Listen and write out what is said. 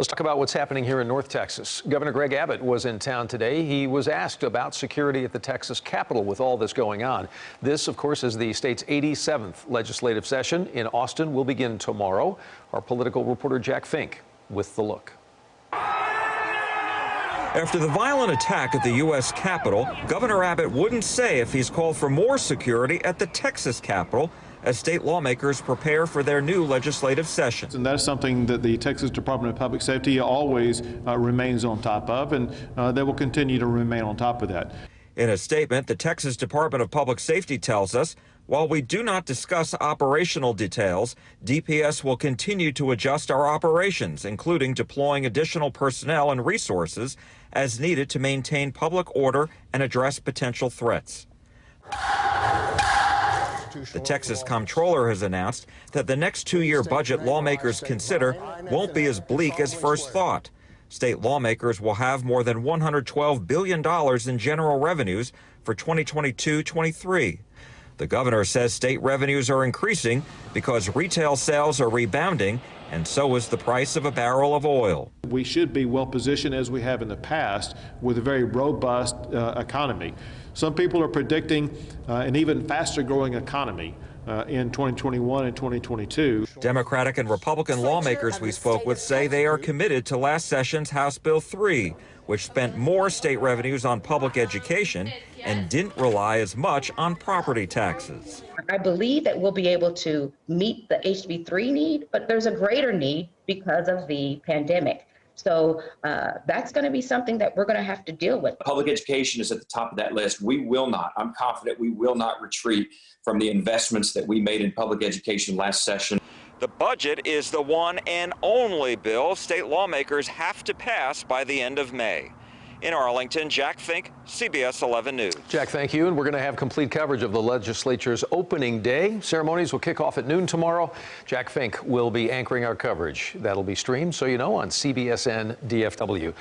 Let's talk about what's happening here in North Texas. Governor Greg Abbott was in town today. He was asked about security at the Texas Capitol with all this going on. This, of course, is the state's 87th legislative session in Austin. Will begin tomorrow. Our political reporter Jack Fink with the look. After the violent attack at the U.S. Capitol, Governor Abbott wouldn't say if he's called for more security at the Texas Capitol as state lawmakers prepare for their new legislative session. And that's something that the Texas Department of Public Safety always remains on top of, and they will continue to remain on top of that. In a statement, the Texas Department of Public Safety tells us, while we do not discuss operational details, DPS will continue to adjust our operations, including deploying additional personnel and resources as needed to maintain public order and address potential threats. The Texas Comptroller has announced that the next two-year budget lawmakers consider won't be as bleak as first thought. State lawmakers will have more than $112 billion in general revenues for 2022-23. The governor says state revenues are increasing because retail sales are rebounding, and so is the price of a barrel of oil. We should be well positioned, as we have in the past, with a very robust economy. Some people are predicting an even faster growing economy in 2021 and 2022. Democratic and Republican lawmakers we spoke with say they are committed to last session's House Bill 3, which spent more state revenues on public education and didn't rely as much on property taxes. I believe that we'll be able to meet the HB 3 need, but there's a greater need because of the pandemic. So that's going to be something that we're going to have to deal with. Public education is at the top of that list. We will not, I'm confident we will not retreat from the investments that we made in public education last session. The budget is the one and only bill state lawmakers have to pass by the end of May. In Arlington, Jack Fink, CBS 11 News. Jack, thank you. And we're going to have complete coverage of the legislature's opening day. Ceremonies will kick off at noon tomorrow. Jack Fink will be anchoring our coverage. That'll be streamed, so you know, on CBSN DFW.